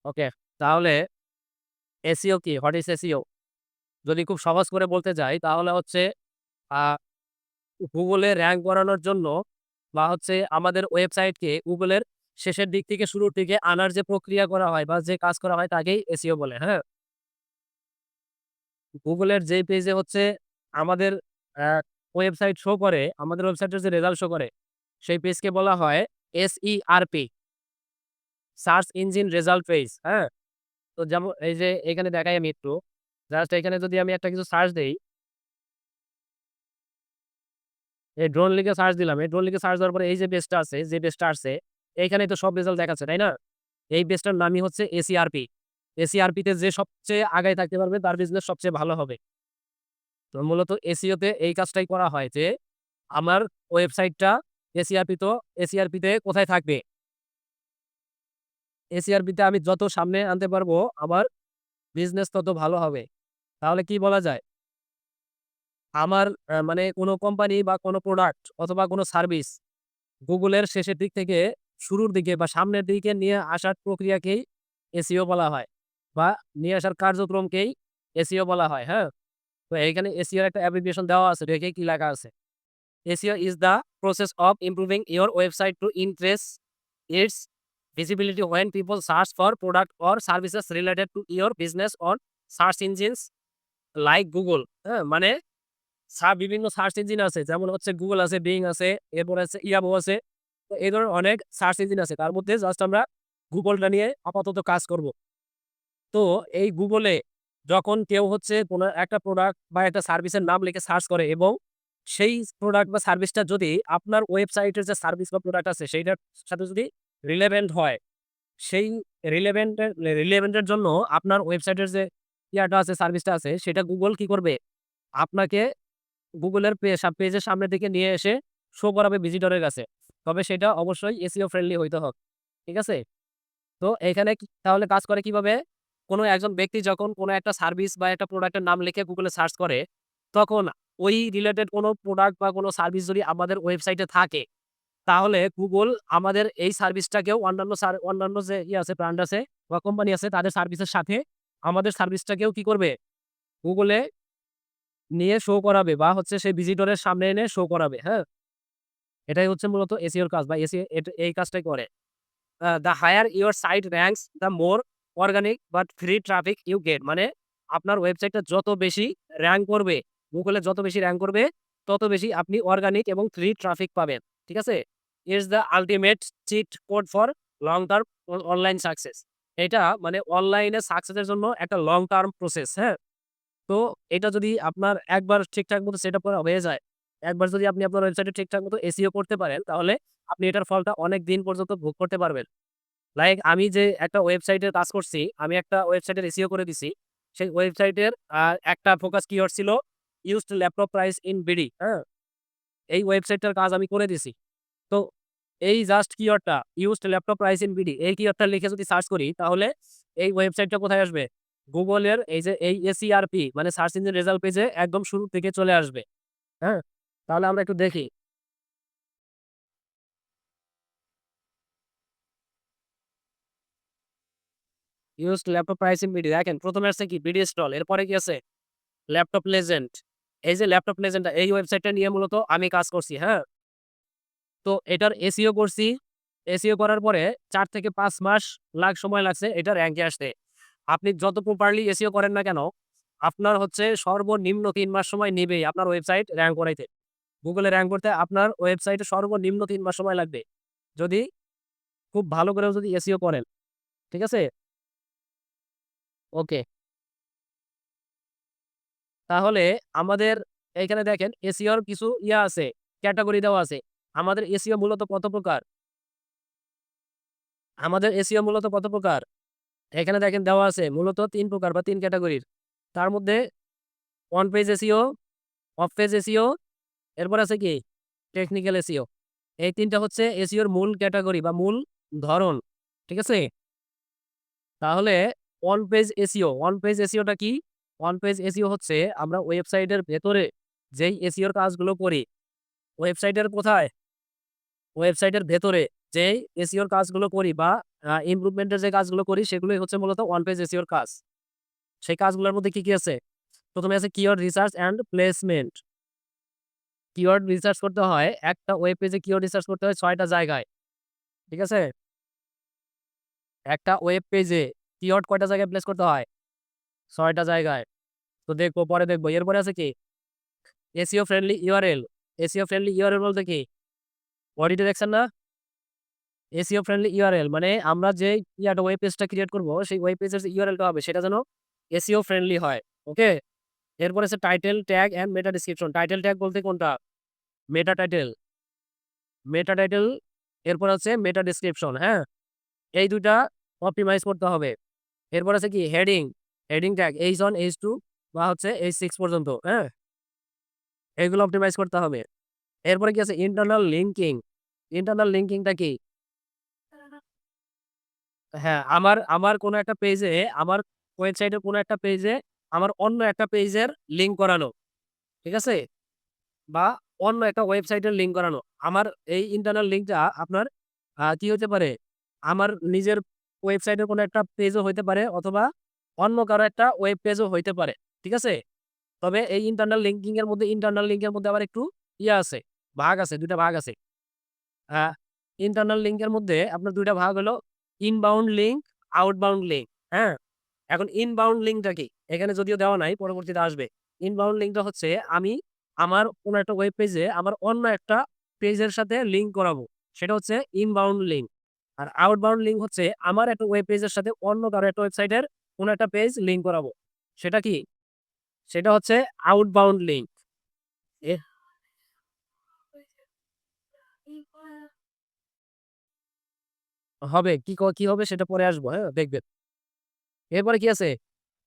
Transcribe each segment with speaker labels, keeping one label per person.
Speaker 1: ওকে। তাহলে এসইও কি? What is SEO? যদি খুব সহজ করে বলতে যাই তাহলে হচ্ছে আ Google এ র‍্যাংক বাড়ানোর জন্য বা হচ্ছে আমাদের ওয়েবসাইটকে Google এর শেষের দিক থেকে শুরুর দিকে আনার যে প্রক্রিয়া করা হয় বা যে কাজ করা হয় তাকেই এসইও বলে, হ্যাঁ? Google এর যেই পেজে হচ্ছে আমাদের অ্যা ওয়েবসাইট শো করে, আমাদের ওয়েবসাইটের যে রেজাল্ট শো করে, সেই পেজকে বলা হয় SERP, search engine result page, হ্যাঁ? তো যেমন এই যে এখানে দেখাই আমি একটু। জাস্ট এখানে যদি আমি একটা কিছু সার্চ দেই, এই ড্রোন লিখে সার্চ দিলাম। এই ড্রোন লিখে সার্চ দেওয়ার পরে এই যে পেজটা আছে, যে পেজটা আসছে, এইখানেই তো সব রেজাল্ট দেখাচ্ছে, তাই না? এই পেজটার নামই হচ্ছে এসইআরপি। এসইআরপিতে যে সবচেয়ে আগায় থাকতে পারবে তার বিজনেস সবচেয়ে ভালো হবে। তো মূলত এসইও তে এই কাজটাই করা হয় যে, আমার ওয়েবসাইটটা এসইআরপি তো এসইআরপিতে কোথায় থাকবে? এসইআরপিতে আমি যত সামনে আনতে পারবো, আমার বিজনেস তত ভালো হবে। তাহলে কি বলা যায়? আমার মানে কোন কোম্পানি বা কোন প্রোডাক্ট অথবা কোন সার্ভিস Google এর শেষের দিক থেকে শুরুর দিকে বা সামনের দিকে নিয়ে আসার প্রক্রিয়াকেই এসইও বলা হয় বা নিয়ে আসার কার্যক্রমকেই এসইও বলা হয়, হ্যাঁ? তো এইখানে এসইও এর একটা অ্যাব্রিভিয়েশন দেওয়া আছে। দেখি কি লেখা আছে? SEO is the process of improving your website to increase its visibility when people search for product or services related to your business on search engines like Google, হ্যাঁ? মানে বিভিন্ন সার্চ ইঞ্জিন আছে। যেমন হচ্ছে Google আছে, Bing আছে, এরপরে আছে Yahoo আছে। তো এই ধরনের অনেক সার্চ ইঞ্জিন আছে। তার মধ্যে জাস্ট আমরা Google টা নিয়ে আপাতত কাজ করব। তো এই Google এ যখন কেউ হচ্ছে কোন একটা প্রোডাক্ট বা একটা সার্ভিসের নাম লিখে সার্চ করে এবং সেই প্রোডাক্ট বা সার্ভিসটা যদি আপনার ওয়েবসাইটের যে সার্ভিস বা প্রোডাক্ট আছে সেইটার সাথে যদি রিলেভেন্ট হয়, সেই রিলেভেন্ট এর জন্য আপনার ওয়েবসাইটের যে ইয়াটা আছে, সার্ভিসটা আছে সেটা Google কি করবে? আপনাকে Google এর পেজের সামনের দিকে নিয়ে এসে শো করাবে ভিজিটরের কাছে। তবে সেটা অবশ্যই SEO ফ্রেন্ডলি হইতে হবে। ঠিক আছে? তো এখানে তাহলে কাজ করে কিভাবে? কোনো একজন ব্যক্তি যখন কোনো একটা সার্ভিস বা একটা প্রোডাক্টের নাম লিখে Google এ সার্চ করে, তখন ওই রিলেটেড কোনো প্রোডাক্ট বা কোনো সার্ভিস যদি আমাদের ওয়েবসাইটে থাকে, তাহলে Google আমাদের এই সার্ভিসটাকেও অন্যান্য যে আছে ব্র্যান্ড আছে বা কোম্পানি আছে তাদের সার্ভিসের সাথে আমাদের সার্ভিসটাকেও কি করবে? Google এ নিয়ে শো করাবে বা হচ্ছে সেই ভিজিটরের সামনে এনে শো করাবে, হ্যাঁ? এটাই হচ্ছে মূলত SEO এর কাজ বা SEO এই কাজটাই করে। the higher your site ranks, the more organic but free traffic you get. মানে আপনার ওয়েবসাইটটা যত বেশি র‍্যাংক করবে, Google এ যত বেশি র‍্যাংক করবে, তত বেশি আপনি অর্গানিক এবং ফ্রি ট্রাফিক পাবেন। ঠিক আছে? It's the ultimate cheat code for long term online success. এটা মানে অনলাইনে সাকসেসের জন্য একটা লং টার্ম প্রসেস, হ্যাঁ? তো এটা যদি আপনার একবার ঠিকঠাক মতো সেটআপ করা হয়ে যায়, একবার যদি আপনি আপনার ওয়েবসাইটে ঠিকঠাক মতো SEO করতে পারেন, তাহলে আপনি এটার ফলটা অনেক দিন পর্যন্ত ভোগ করতে পারবেন। লাইক আমি যে একটা ওয়েবসাইটের কাজ করছি, আমি একটা ওয়েবসাইটের SEO করে দিছি। সেই ওয়েবসাইটের একটা ফোকাস কিওয়ার্ড ছিল used laptop price in BD, হ্যাঁ? এই ওয়েবসাইটটার কাজ আমি করে দিছি। তো এই জাস্ট কিওয়ার্ডটা used laptop price in BD এই কিওয়ার্ডটা লিখে যদি সার্চ করি তাহলে এই ওয়েবসাইটটা কোথায় আসবে? Google এর এই যে এই SERP মানে সার্চ ইঞ্জিন রেজাল্ট পেজে একদম শুরুর থেকে চলে আসবে। হ্যাঁ? তাহলে আমরা একটু দেখি। Used laptop price in BD দেখেন ১ম এ আসছে কি বিডি স্টল এরপরে কি আছে? Laptop legend. এই যে ল্যাপটপ লেজেন্ড এই ওয়েবসাইটটা নিয়ে মূলত আমি কাজ করছি, হ্যাঁ? তো এটার SEO করছি। SEO করার পরে ৪ থেকে ৫ মাস সময় লাগছে এটা র‍্যাংকে আসতে। আপনি যত প্রপারলি SEO করেন না কেন, আপনার হচ্ছে সর্বনিম্ন ৩ মাস সময় নিবেই আপনার ওয়েবসাইট র‍্যাংক করাইতে। Google এ র‍্যাংক করতে আপনার ওয়েবসাইটে সর্বনিম্ন ৩ মাস সময় লাগবে। যদি খুব ভালো করেও যদি SEO করেন। ঠিক আছে? ওকে। তাহলে আমাদের এইখানে দেখেন SEO র কিছু আছে, ক্যাটেগরি দেওয়া আছে। আমাদের SEO মূলত কত প্রকার? আমাদের SEO মূলত কত প্রকার? এখানে দেখেন দেওয়া আছে মূলত ৩ প্রকার বা ৩ ক্যাটেগরির। তার মধ্যে on page SEO, of page SEO, এরপর আছে কি? Technical SEO। এই ৩ টা হচ্ছে SEO র মূল ক্যাটেগরি বা মূল ধরন। ঠিক আছে? তাহলে অন পেজ SEO টা কি? অন পেজ SEO হচ্ছে আমরা ওয়েবসাইটের ভেতরে যেই SEO র কাজগুলো করি, ওয়েবসাইটের কোথায়? ওয়েবসাইটের ভেতরে যেই SEO র কাজগুলো করি বা ইমপ্রুভমেন্টের যে কাজগুলো করি সেগুলোই হচ্ছে মূলত ওয়ান পেজ এসইওর কাজ। সেই কাজগুলোর মধ্যে কি আছে? প্রথমে আছে keyword research and placement. Keyword research করতে হয়, একটা ওয়েব পেজে কিওয়ার্ড রিসার্চ করতে হয় ৬ টা জায়গায়। ঠিক আছে? একটা ওয়েব পেজে কিওয়ার্ড কয়টা জায়গায় প্লেস করতে হয়? ৬ টা জায়গায়। তো দেখবো, পরে দেখবো। এরপরে আছে কি? SEO friendly URL. SEO friendly URL বলতে কি? বডিতে দেখছেন না? এসইও ফ্রেন্ডলি ইউআরএল মানে আমরা যেই ওয়েব পেজটা ক্রিয়েট করব, সেই ওয়েব পেজের যে ইউআরএলটা হবে সেটা যেন এসইও ফ্রেন্ডলি হয়। ওকে? এরপরে আছে title, tag and meta description. Title tag বলতে কোনটা? মেটা টাইটেল। মেটা টাইটেল, এরপর হচ্ছে মেটা ডেসক্রিপশন, হ্যাঁ? এই ২ টা অপটিমাইজ করতে হবে। এরপর আছে কি? Heading. Heading tag H1, H2 বা হচ্ছে H6 পর্যন্ত, হ্যাঁ? এগুলো অপটিমাইজ করতে হবে। এরপরে কি আছে? Internal linking. ইন্টারনাল লিঙ্কিংটা কি? হ্যাঁ, আমার আমার কোনো একটা পেজে, আমার ওয়েবসাইটের কোনো একটা পেজে আমার অন্য একটা পেজের লিঙ্ক করানো। ঠিক আছে? বা অন্য একটা ওয়েবসাইটের লিঙ্ক করানো। আমার এই ইন্টারনাল লিঙ্কটা আপনার কি হতে পারে? আমার নিজের ওয়েবসাইটের কোনো একটা পেজও হইতে পারে অথবা অন্য কারো একটা ওয়েব পেজও হইতে পারে। ঠিক আছে? তবে এই ইন্টারনাল লিঙ্কের মধ্যে আবার একটু আছে, ভাগ আছে, ২ টা ভাগ আছে। আ ইন্টারনাল লিঙ্কের মধ্যে আপনার ২ টা ভাগ হলো ইনবাউন্ড লিঙ্ক, আউটবাউন্ড লিঙ্ক, হ্যাঁ? এখন ইনবাউন্ড লিঙ্কটা কি? এখানে যদিও দেওয়া নাই, পরবর্তীতে আসবে। ইনবাউন্ড লিঙ্কটা হচ্ছে আমি আমার কোনো একটা ওয়েব পেজে আমার অন্য একটা পেজের সাথে লিঙ্ক করাবো। সেটা হচ্ছে ইনবাউন্ড লিঙ্ক। আর আউটবাউন্ড লিঙ্ক হচ্ছে আমার একটা ওয়েব পেজের সাথে অন্য কারো একটা ওয়েবসাইটের কোনো একটা পেজ লিঙ্ক করাবো। সেটা কি? সেটা হচ্ছে আউটবাউন্ড লিঙ্ক। এ হবে। কি হবে সেটা পরে আসবো, হ্যাঁ? দেখবেন। এরপরে কি আছে?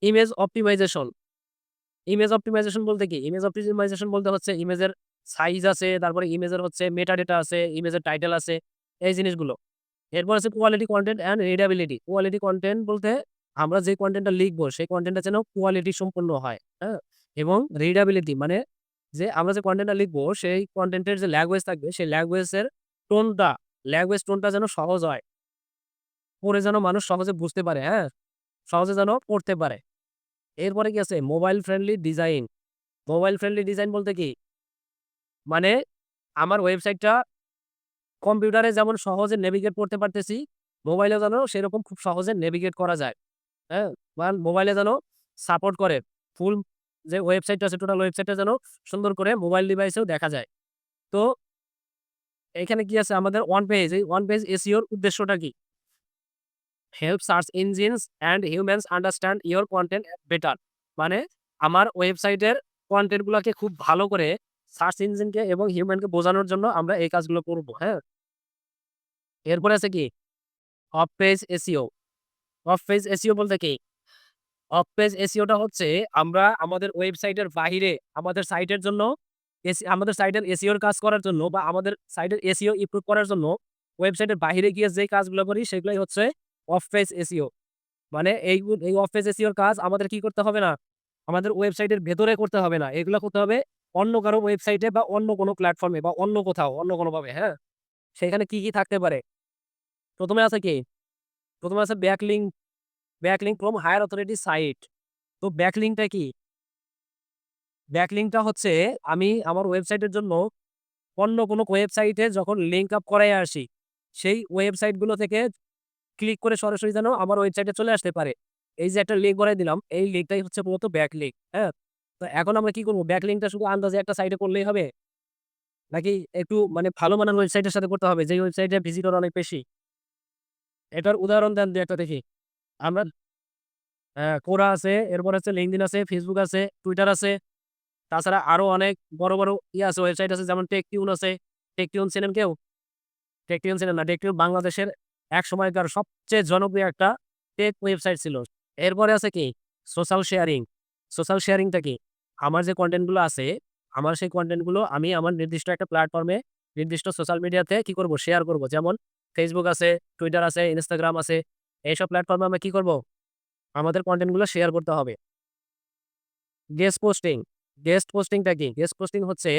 Speaker 1: Image optimisation. ইমেজ অপ্টিমাইজেশন বলতে কি? ইমেজ অপ্টিমাইজেশন বলতে হচ্ছে ইমেজের সাইজ আছে, তারপরে ইমেজের হচ্ছে মেটা ডেটা আছে, ইমেজের টাইটেল আছে, এই জিনিসগুলো। এরপর আছে quality content and readability. Quality content বলতে আমরা যে কনটেন্টটা লিখবো সেই কনটেন্টটা যেন কোয়ালিটি সম্পন্ন হয়, হ্যাঁ? এবং রিডাবিলিটি মানে যে আমরা যে কনটেন্টটা লিখবো সেই কনটেন্টের যে ল্যাঙ্গুয়েজ থাকবে সেই ল্যাঙ্গুয়েজের টোনটা, ল্যাঙ্গুয়েজ টোনটা যেন সহজ হয়। পড়ে যেন মানুষ সহজে বুঝতে পারে, হ্যাঁ? সহজে যেন পড়তে পারে। এরপরে কি আছে? Mobile friendly design. Mobile friendly design বলতে কি? মানে আমার ওয়েবসাইটটা কম্পিউটারে যেমন সহজে নেভিগেট করতে পারতেছি, মোবাইলেও যেন সেরকম খুব সহজে নেভিগেট করা যায়। হ্যাঁ? বা মোবাইলে যেন সাপোর্ট করে। ফুল যে ওয়েবসাইটটা আছে টোটাল ওয়েবসাইটটা যেন সুন্দর করে মোবাইল ডিভাইসেও দেখা যায়। তো এখানে কি আছে আমাদের ওয়ান পেজ, এই ওয়ান পেজ এসইওর উদ্দেশ্যটা কি? Help search engines and humans understand your content better. মানে আমার ওয়েবসাইটের কনটেন্ট গুলাকে খুব ভালো করে সার্চ ইঞ্জিনকে এবং হিউম্যানকে বোঝানোর জন্য আমরা এই কাজগুলো করব, হ্যাঁ? এরপরে আছে কি? Of page SEO. Of page SEO বলতে কি? অফ পেজ এসইওটা হচ্ছে আমরা আমাদের ওয়েবসাইটের বাহিরে আমাদের সাইটের জন্য আমাদের সাইটের এসইওর কাজ করার জন্য বা আমাদের সাইটের এসইও ইমপ্রুভ করার জন্য ওয়েবসাইটের বাহিরে গিয়ে যে কাজগুলো করি সেগুলাই হচ্ছে অফ পেজ এসইও। মানে এই অফ পেজ এসইওর কাজ আমাদের কি করতে হবে না? আমাদের ওয়েবসাইটের ভেতরে করতে হবে না। এগুলা করতে হবে অন্য কারো ওয়েবসাইটে বা অন্য কোনো প্ল্যাটফর্মে বা অন্য কোথাও, অন্য কোনোভাবে, হ্যাঁ? সেখানে কি থাকতে পারে? ১ম এ আছে কি? ১ম এ আছে backlink, backlink from higher authority site. তো ব্যাকলিংকটা কি? ব্যাকলিংকটা হচ্ছে আমি আমার ওয়েবসাইটের জন্য অন্য কোনো ওয়েবসাইটে যখন লিঙ্ক আপ করাইয়া আসি, সেই ওয়েবসাইট গুলো থেকে ক্লিক করে সরাসরি যেন আমার ওয়েবসাইটে চলে আসতে পারে। এই যে একটা লিঙ্ক বানায় দিলাম, এই লিঙ্কটাই হচ্ছে মূলত ব্যাকলিঙ্ক, হ্যাঁ? তো এখন আমরা কি করব? ব্যাকলিঙ্কটা শুধু আন্দাজে একটা সাইটে করলেই হবে? নাকি একটু মানে ভালো মানের ওয়েবসাইটের সাথে করতে হবে যেই ওয়েবসাইটে ভিজিটর অনেক বেশি? এটার উদাহরণ দেন ২ একটা দেখি। আমরা Quora আছে, এরপর হচ্ছে LinkedIn আছে, Facebook আছে, Twitter আছে। তাছাড়া আরো অনেক বড়, বড় আছে ওয়েবসাইট আছে যেমন টেকটিউন আছে। টেকটিউন চেনেন কেউ? টেকটিউন চেনেন না। টেকটিউন বাংলাদেশের এক সময়কার সবচেয়ে জনপ্রিয় একটা টেক ওয়েবসাইট ছিল। এরপরে আছে কি? Social sharing. সোশ্যাল শেয়ারিংটা কি? আমার যে কনটেন্ট গুলো আছে, আমার সেই কনটেন্ট গুলো আমি আমার নির্দিষ্ট একটা প্ল্যাটফর্মে, নির্দিষ্ট সোশ্যাল মিডিয়াতে কি করব? শেয়ার করব। যেমন Facebook আছে, Twitter আছে, Instagram আছে। এইসব প্ল্যাটফর্মে আমরা কি করব? আমাদের কনটেন্ট গুলো শেয়ার করতে হবে। Guest posting. গেস্ট পোস্টিংটা কি? গেস্ট পোস্টিং হচ্ছে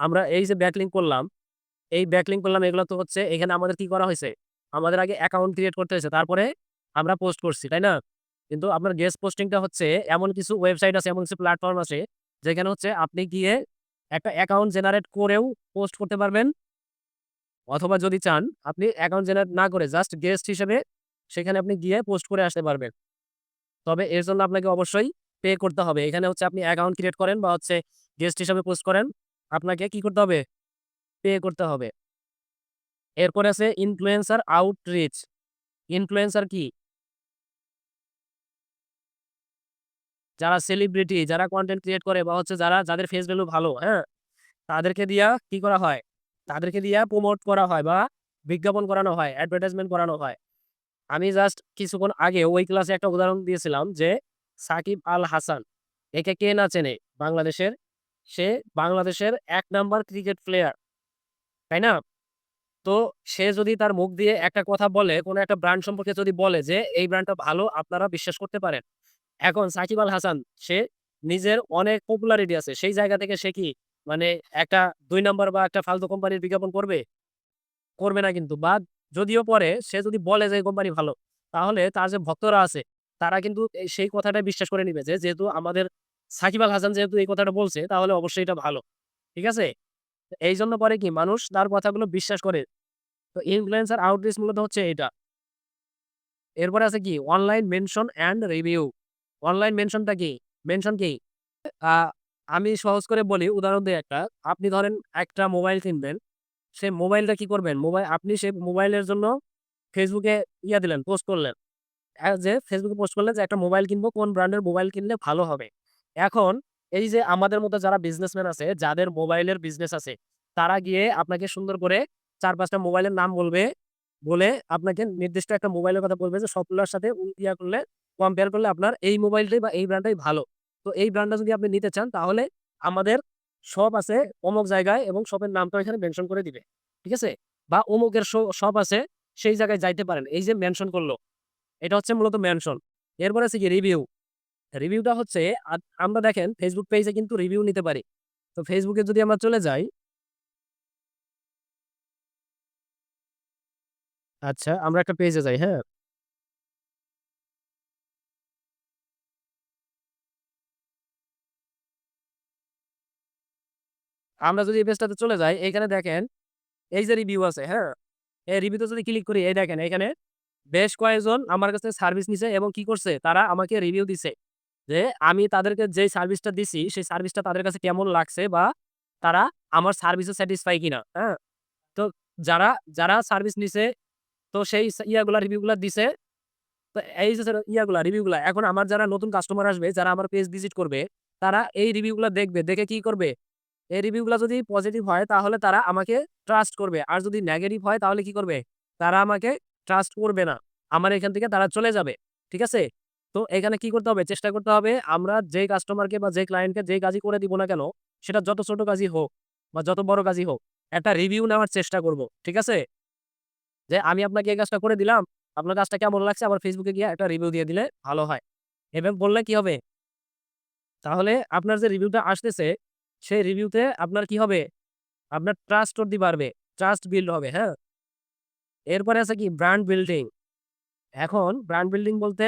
Speaker 1: আমরা এই যে ব্যাকলিংক করলাম, এই ব্যাকলিংক করলাম এগুলো তো হচ্ছে এখানে আমাদের কি করা হইছে? আমাদের আগে অ্যাকাউন্ট ক্রিয়েট করতে হয়েছে। তারপরে আমরা পোস্ট করছি, তাই না? কিন্তু আপনার গেস্ট পোস্টিংটা হচ্ছে এমন কিছু ওয়েবসাইট আছে, এমন কিছু প্ল্যাটফর্ম আছে যেখানে হচ্ছে আপনি গিয়ে একটা অ্যাকাউন্ট জেনারেট করেও পোস্ট করতে পারবেন। অথবা যদি চান আপনি অ্যাকাউন্ট জেনারেট না করে জাস্ট গেস্ট হিসেবে সেখানে আপনি গিয়ে পোস্ট করে আসতে পারবেন। তবে এর জন্য আপনাকে অবশ্যই পে করতে হবে। এখানে হচ্ছে আপনি অ্যাকাউন্ট ক্রিয়েট করেন বা হচ্ছে গেস্ট হিসাবে পোস্ট করেন, আপনাকে কি করতে হবে? পে করতে হবে। এরপরে আছে ইনফ্লুয়েন্সার আউটরিচ। ইনফ্লুয়েন্সার কি? যারা সেলিব্রিটি, যারা কনটেন্ট ক্রিয়েট করে বা হচ্ছে যাদের ফেস ভ্যালু ভালো, হ্যাঁ? তাদেরকে দিয়া কি করা হয়? তাদেরকে দিয়া প্রমোট করা হয় বা বিজ্ঞাপন করানো হয়, অ্যাডভার্টাইজমেন্ট করানো হয়। আমি জাস্ট কিছুক্ষণ আগে ওই ক্লাসে একটা উদাহরণ দিয়েছিলাম যে, সাকিব আল হাসান, একে কে না চেনে বাংলাদেশের? সে বাংলাদেশের ১ নাম্বার ক্রিকেট প্লেয়ার, তাই না? তো সে যদি তার মুখ দিয়ে একটা কথা বলে, কোন একটা ব্র্যান্ড সম্পর্কে যদি বলে যে, "এই ব্র্যান্ডটা ভালো, আপনারা বিশ্বাস করতে পারেন।" এখন সাকিব আল হাসান সে নিজের অনেক পপুলারিটি আছে। সেই জায়গা থেকে সে কি মানে একটা ২ নাম্বার বা একটা ফালতু কোম্পানির বিজ্ঞাপন করবে? করবে না কিন্তু। বা যদিও পরে সে যদি বলে যে এই কোম্পানি ভালো, তাহলে তার যে ভক্তরা আছে তারা কিন্তু সেই কথাটাই বিশ্বাস করে নিবে যে যেহেতু আমাদের সাকিব আল হাসান যেহেতু এই কথাটা বলছে তাহলে অবশ্যই এটা ভালো। ঠিক আছে? এইজন্য পরে কি মানুষ তার কথাগুলো বিশ্বাস করে। তো ইনফ্লুয়েন্সার আউটরিচ মূলত হচ্ছে এটা। এরপরে আছে কি online mention and review. Online মেনশনটা কি? মেনশন কি? আ আমি সহজ করে বলি, উদাহরণ দেই একটা। আপনি ধরেন একটা মোবাইল কিনবেন। সেই মোবাইলটা কি করবেন? আপনি সেই মোবাইলের জন্য Facebook এ দিলেন, পোস্ট করলেন। যে Facebook এ পোস্ট করলেন যে একটা মোবাইল কিনবো, কোন ব্র্যান্ডের মোবাইল কিনলে ভালো হবে। এখন এই যে আমাদের মতো যারা বিজনেসম্যান আছে, যাদের মোবাইলের বিজনেস আছে, তারা গিয়ে আপনাকে সুন্দর করে ৪-৫ টা মোবাইলের নাম বলবে। বলে আপনাকে নির্দিষ্ট একটা মোবাইলের কথা বলবে যে সবগুলোর সাথে করলে কম্পেয়ার করলে আপনার এই মোবাইলটাই বা এই ব্র্যান্ডটাই ভালো। তো এই ব্র্যান্ডটা যদি আপনি নিতে চান তাহলে আমাদের শপ আছে অমুক জায়গায় এবং শপের নামটাও এখানে মেনশন করে দিবে। ঠিক আছে? বা অমুকের শপ আছে সেই জায়গায় যাইতে পারেন। এই যে মেনশন করল, এটা হচ্ছে মূলত মেনশন। এরপরে আছে কি রিভিউ। রিভিউটা হচ্ছে আমরা দেখেন Facebook পেজে কিন্তু রিভিউ নিতে পারি। তো Facebook এ যদি আমরা চলে যাই, আচ্ছা আমরা একটা পেজে যাই, হ্যাঁ? আমরা যদি এই পেজটাতে চলে যাই, এখানে দেখেন এই যে রিভিউ আছে, হ্যাঁ? এই রিভিউতে যদি ক্লিক করি, এই দেখেন এখানে বেশ কয়েকজন আমার কাছে সার্ভিস নিছে এবং কি করছে? তারা আমাকে রিভিউ দিছে। যে আমি তাদেরকে যেই সার্ভিসটা দিছি, সেই সার্ভিসটা তাদের কাছে কেমন লাগছে বা তারা আমার সার্ভিসে স্যাটিসফাই কিনা, হ্যাঁ? তো যারা, যারা সার্ভিস নিছে তো সেই রিভিউ গুলা দিছে। তো এই যে রিভিউ গুলা এখন আমার যারা নতুন কাস্টমার আসবে, যারা আমার পেজ ভিজিট করবে, তারা এই রিভিউ গুলা দেখবে। দেখে কি করবে? এই রিভিউ গুলা যদি পজিটিভ হয় তাহলে তারা আমাকে ট্রাস্ট করবে। আর যদি নেগেটিভ হয় তাহলে কি করবে? তারা আমাকে ট্রাস্ট করবে না। আমার এখান থেকে তারা চলে যাবে। ঠিক আছে? তো এখানে কি করতে হবে? চেষ্টা করতে হবে আমরা যেই কাস্টমারকে বা যেই ক্লায়েন্টকে যেই কাজই করে দিব না কেন, সেটা যত ছোট কাজই হোক বা যত বড় কাজই হোক, একটা রিভিউ নেওয়ার চেষ্টা করব। ঠিক আছে? যে আমি আপনাকে এই কাজটা করে দিলাম। আপনার কাজটা কেমন লাগছে? আমার Facebook এ গিয়ে একটা রিভিউ দিয়ে দিলে ভালো হয়। এভাবে বললে কি হবে? তাহলে আপনার যে রিভিউটা আসতেছে, সেই রিভিউতে আপনার কি হবে? আপনার ট্রাস্ট অব্দি বাড়বে। ট্রাস্ট বিল্ড হবে, হ্যাঁ? এরপরে আছে কি ব্র্যান্ড বিল্ডিং। এখন ব্র্যান্ড বিল্ডিং বলতে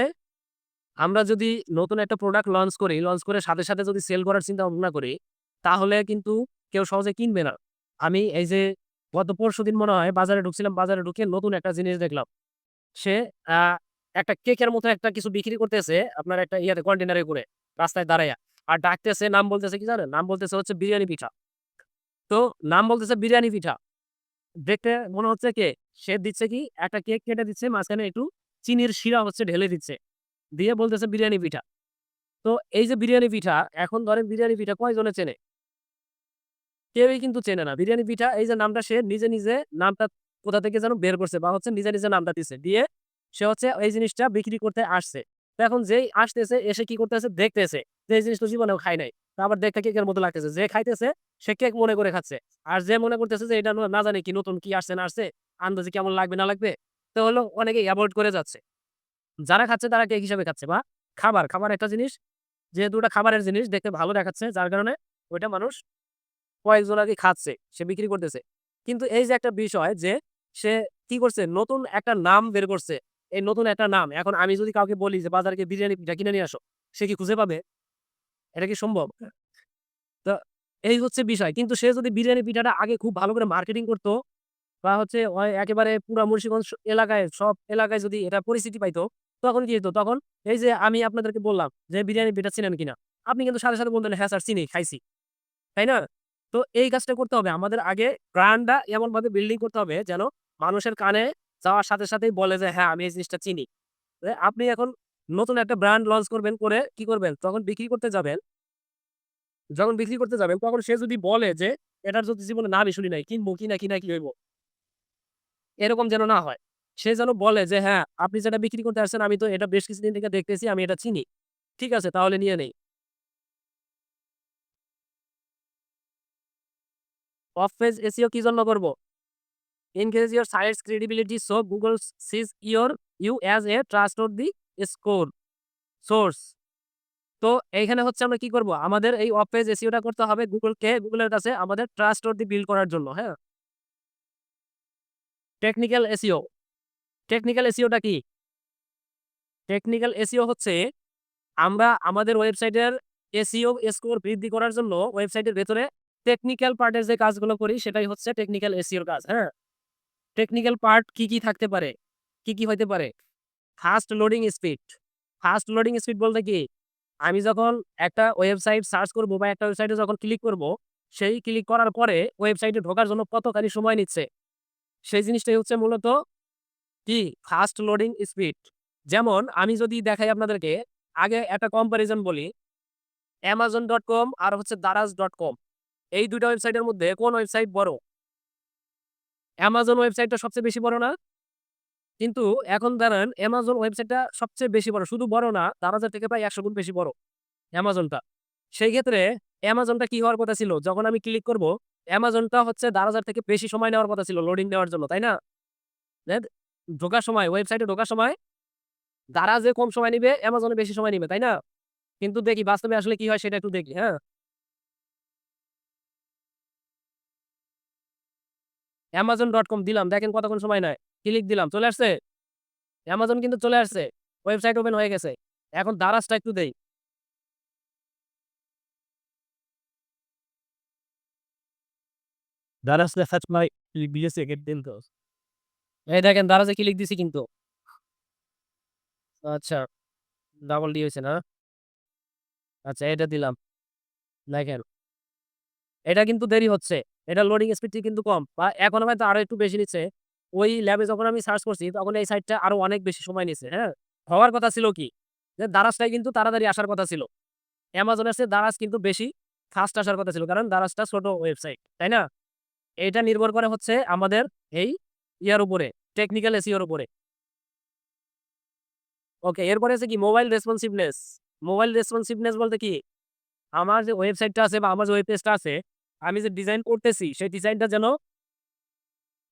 Speaker 1: আমরা যদি নতুন একটা প্রোডাক্ট লঞ্চ করি, লঞ্চ করে সাথে, সাথে যদি সেল করার চিন্তা ভাবনা করি, তাহলে কিন্তু কেউ সহজে কিনবে না। আমি এই যে গত পরশুদিন মনে হয় বাজারে ঢুকছিলাম, বাজারে ঢুকে নতুন একটা জিনিস দেখলাম। সে আ একটা কেকের মতো একটা কিছু বিক্রি করতেছে আপনার একটা কন্টেইনারে করে, রাস্তায় দাঁড়াইয়া। আর ডাকতেছে, নাম বলতেছে কি জানেন? নাম বলতেছে হচ্ছে বিরিয়ানি পিঠা। তো নাম বলতেছে বিরিয়ানি পিঠা। দেখতে মনে হচ্ছে সে দিচ্ছে কি একটা কেক কেটে দিচ্ছে, মাঝখানে একটু চিনির শিরা হচ্ছে ঢেলে দিচ্ছে। দিয়ে বলতেছে বিরিয়ানি পিঠা। তো এই যে বিরিয়ানি পিঠা, এখন ধরেন বিরিয়ানি পিঠা কয়জনে চেনে? কেউই কিন্তু চেনে না। বিরিয়ানি পিঠা এই যে নামটা সে নিজে, নিজে নামটা কোথা থেকে যেন বের করছে বা হচ্ছে নিজে, নিজে নামটা দিছে। দিয়ে সে হচ্ছে এই জিনিসটা বিক্রি করতে আসছে। তো এখন যেই আসতেছে এসে কি করতেছে? দেখতেছে যে এই জিনিস তো জীবনেও খায় নাই। তো আবার দেখতে কেকের মতো লাগতেছে। যে খাইতেছে সে কেক মনে করে খাচ্ছে। আর যে মনে করতেছে যে এটা না জানি কি নতুন কি আসছে না আসছে, আন্দাজে কেমন লাগবে না লাগবে, তো হলো অনেকেই এভয়েড করে যাচ্ছে। যারা খাচ্ছে তারা কেক হিসেবে খাচ্ছে বা খাবার একটা জিনিস যেহেতু ওটা খাবারের জিনিস দেখতে ভালো দেখাচ্ছে যার কারণে ওইটা মানুষ কয়েকজন আরকি খাচ্ছে, সে বিক্রি করতেছে। কিন্তু এই যে একটা বিষয় যে সে কি করছে? নতুন একটা নাম বের করছে। এই নতুন একটা নাম। এখন আমি যদি কাউকে বলি যে, "বাজারে গিয়ে বিরিয়ানি পিঠা কিনে নিয়ে আসো।" সে কি খুঁজে পাবে? এটা কি সম্ভব? তো এই হচ্ছে বিষয়। কিন্তু সে যদি বিরিয়ানি পিঠাটা আগে খুব ভালো করে মার্কেটিং করত বা হচ্ছে একেবারে পুরা মুন্সিগঞ্জ এলাকায় সব এলাকায় যদি এটা পরিচিতি পাইতো, তখন কি হইতো? তখন এই যে আমি আপনাদেরকে বললাম যে, "বিরিয়ানি পিঠা চিনেন কিনা?" আপনি কিন্তু সাথে, সাথে বলতেন, "হ্যাঁ স্যার চিনি, খাইছি।" তাই না? তো এই কাজটা করতে হবে। আমাদের আগে ব্র্যান্ডটা এমনভাবে বিল্ডিং করতে হবে যেন মানুষের কানে যাওয়ার সাথে সাথেই বলে যে, "হ্যাঁ, আমি এই জিনিসটা চিনি।" আপনি এখন নতুন একটা ব্র্যান্ড লঞ্চ করবেন, করে কি করবেন? যখন বিক্রি করতে যাবেন তখন সে যদি বলে যে, "এটার যদি জীবনে নামই শুনি নাই, কিনবো কিনা কি হইব?" এরকম যেন না হয়। সে যেন বলে যে, "হ্যাঁ, আপনি যেটা বিক্রি করতে আসছেন আমি তো এটা বেশ কিছুদিন থেকে দেখতেছি, আমি এটা চিনি। ঠিক আছে তাহলে নিয়ে নেই।" অফ পেজ এসইও কি জন্য করব? Increase your site's credibility so Google sees you as a trustworthy score source. তো এইখানে হচ্ছে আমরা কি করব? আমাদের এই অফ পেজ এসইও টা করতে হবে Google এর কাছে আমাদের trustworthy বিল্ড করার জন্য, হ্যাঁ? Technical SEO. টেকনিক্যাল এসইও টা কি? টেকনিক্যাল এসইও হচ্ছে আমরা আমাদের ওয়েবসাইটের এসইও স্কোর বৃদ্ধি করার জন্য ওয়েবসাইটের ভেতরে টেকনিক্যাল পার্টের যে কাজগুলো করি সেটাই হচ্ছে টেকনিক্যাল এসইওর কাজ, হ্যাঁ? টেকনিক্যাল পার্ট কি থাকতে পারে? কি হইতে পারে? Fast loading speed. Fast loading speed বলতে কি? আমি যখন একটা ওয়েবসাইট সার্চ করব বা একটা ওয়েবসাইটে যখন ক্লিক করব, সেই ক্লিক করার পরে ওয়েবসাইটে ঢোকার জন্য কতখানি সময় নিচ্ছে? সেই জিনিসটাই হচ্ছে মূলত কি? Fast loading speed. যেমন আমি যদি দেখাই আপনাদেরকে, আগে একটা কম্পারিজন বলি, Amazon.com আর হচ্ছে Daraz.com এই ২ টা ওয়েবসাইটের মধ্যে কোন ওয়েবসাইট বড়? Amazon ওয়েবসাইটটা সবচেয়ে বেশি বড় না? কিন্তু এখন দাঁড়ান Amazon ওয়েবসাইটটা সবচেয়ে বেশি বড়। শুধু বড় না, Daraz এর থেকে প্রায় ১০০ গুণ বেশি বড় Amazon টা। সেই ক্ষেত্রে Amazon টা কি হওয়ার কথা ছিল? যখন আমি ক্লিক করব, Amazon টা হচ্ছে Daraz এর থেকে বেশি সময় নেওয়ার কথা ছিল লোডিং নেওয়ার জন্য, তাই না? দেন ঢোকার সময় ওয়েবসাইটে ঢোকার সময় Daraz এ কম সময় নিবে, Amazon এ বেশি সময় নিবে, তাই না? কিন্তু দেখি বাস্তবে আসলে কি হয় সেটা একটু দেখি, হ্যাঁ? Amazon.com দিলাম, দেখেন কতক্ষণ সময় নেয়। ক্লিক দিলাম, চলে আসছে? Amazon কিন্তু চলে আসছে। ওয়েবসাইট ওপেন হয়ে গেছে। এখন Daraz টা একটু দেই। Daraz লেখা সময় ক্লিক দিয়েছে কিন্তু। এই দেখেন Daraz এ ক্লিক দিছি কিন্তু। আচ্ছা, ডাবল ডি হইছে না? আচ্ছা এটা দিলাম। দেখেন, এটা কিন্তু দেরি হচ্ছে। এটা লোডিং স্পিডটি কিন্তু কম বা এখন হয়তো আরো একটু বেশি নিচ্ছে। ওই ল্যাবে যখন আমি সার্চ করছি তখন এই সাইটটা আরো অনেক বেশি সময় নিছে, হ্যাঁ? হওয়ার কথা ছিল কি? যে Daraz টাই কিন্তু তাড়াতাড়ি আসার কথা ছিল। Amazon এর চেয়ে Daraz কিন্তু বেশি ফাস্ট আসার কথা ছিল। কারণ Daraz টা ছোট ওয়েবসাইট, তাই না? এটা নির্ভর করে হচ্ছে আমাদের এই ইয়ার উপরে, টেকনিক্যাল এসইও এর উপরে। ওকে, এরপরে আছে কি মোবাইল রেসপন্সিভনেস। মোবাইল রেসপন্সিভনেস বলতে কি? আমার যে ওয়েবসাইটটা আছে বা আমার যে ওয়েব পেজটা আছে, আমি যে ডিজাইন করতেছি সেই ডিজাইনটা যেন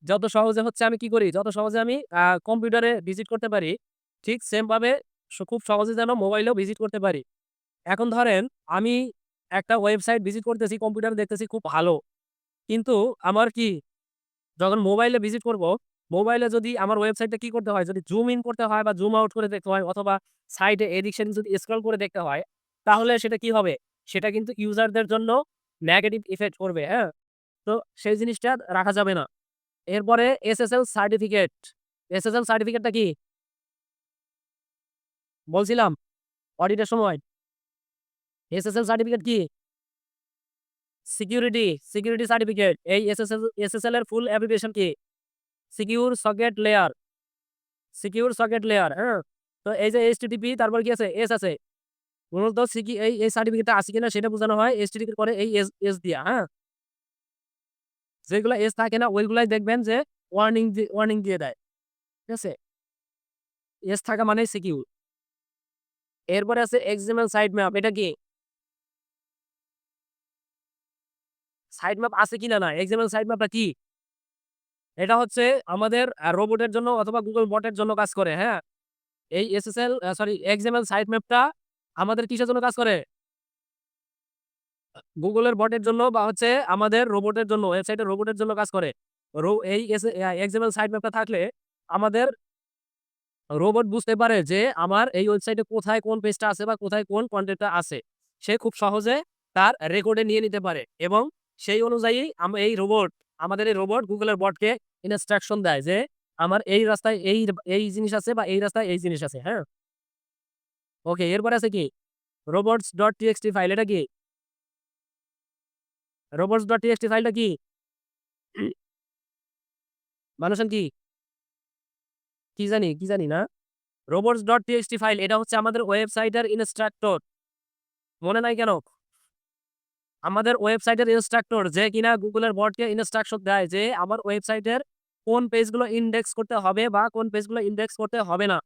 Speaker 1: যত সহজে হচ্ছে আমি কি করি? যত সহজে আমি কম্পিউটারে ভিজিট করতে পারি, ঠিক সেম ভাবে খুব সহজে যেন মোবাইলেও ভিজিট করতে পারি। এখন ধরেন আমি একটা ওয়েবসাইট ভিজিট করতেছি, কম্পিউটারে দেখতেছি খুব ভালো। কিন্তু আমার কি যখন মোবাইলে ভিজিট করব, মোবাইলে যদি আমার ওয়েবসাইটটা কি করতে হয়? যদি জুম ইন করতে হয় বা জুম আউট করে দেখতে হয় অথবা সাইডে এদিক সেদিক যদি স্ক্রল করে দেখতে হয়, তাহলে সেটা কি হবে? সেটা কিন্তু ইউজারদের জন্য নেগেটিভ ইফেক্ট করবে, হ্যাঁ? তো সেই জিনিসটা রাখা যাবে না। এরপরে এসএসএল সার্টিফিকেট। এসএসএল সার্টিফিকেটটা কি? বলছিলাম অডিটের সময়। এসএসএল সার্টিফিকেট কি? Security certificate. এই এসএসএল এর ফুল অ্যাব্রিভিয়েশন কি? Secure socket layer. Secure socket layer, হ্যাঁ? তো এই যে এইচটিটিপি তারপর কি আছে? এস আছে। মূলত এই সার্টিফিকেটটা আছে কিনা সেটা বোঝানো হয় এইচটিটিপি করে এই এস দিয়া, হ্যাঁ? যেগুলা এস থাকে না ওইগুলাই দেখবেন যে ওয়ার্নিং দিয়ে দেয়। ঠিক আছে? এস থাকা মানেই সিকিউর। এরপরে আছে এক্সএমএল সাইট ম্যাপ। এটা কি? সাইট ম্যাপ আছে কিনা না? এক্সএমএল সাইট ম্যাপটা কি? এটা হচ্ছে আমাদের রোবটের জন্য অথবা Google বটের জন্য কাজ করে, হ্যাঁ? এই এক্সএমএল সাইট ম্যাপটা আমাদের কিসের জন্য কাজ করে? Google এর বটের জন্য বা হচ্ছে আমাদের রোবটের জন্য, ওয়েবসাইটের রোবটের জন্য কাজ করে। এই এক্সাম্পল সাইট ম্যাপটা থাকলে আমাদের রোবট বুঝতে পারে যে আমার এই ওয়েবসাইটে কোথায় কোন পেজটা আছে বা কোথায় কোন কনটেন্টটা আছে। সে খুব সহজে তার রেকর্ডে নিয়ে নিতে পারে এবং সেই অনুযায়ী আমাদের এই রোবট গুগলের বটকে ইনস্ট্রাকশন দেয় যে আমার এই রাস্তায় এই জিনিস আছে বা এই রাস্তায় এই জিনিস আছে। হ্যাঁ? ওকে, এরপরে আছে কি? robots.txt ফাইল এটা কি? robots.txt ফাইলটা কি? মানুষজন কি? কি জানি না? robots.txt ফাইল এটা হচ্ছে আমাদের ওয়েবসাইটের ইনস্ট্রাক্টর। মনে নাই কেন? আমাদের ওয়েবসাইটের ইনস্ট্রাক্টর যে কিনা গুগলের বটকে ইনস্ট্রাকশন দেয় যে আমার ওয়েবসাইটের কোন পেজগুলো ইনডেক্স করতে হবে বা কোন পেজগুলো ইনডেক্স করতে হবে না।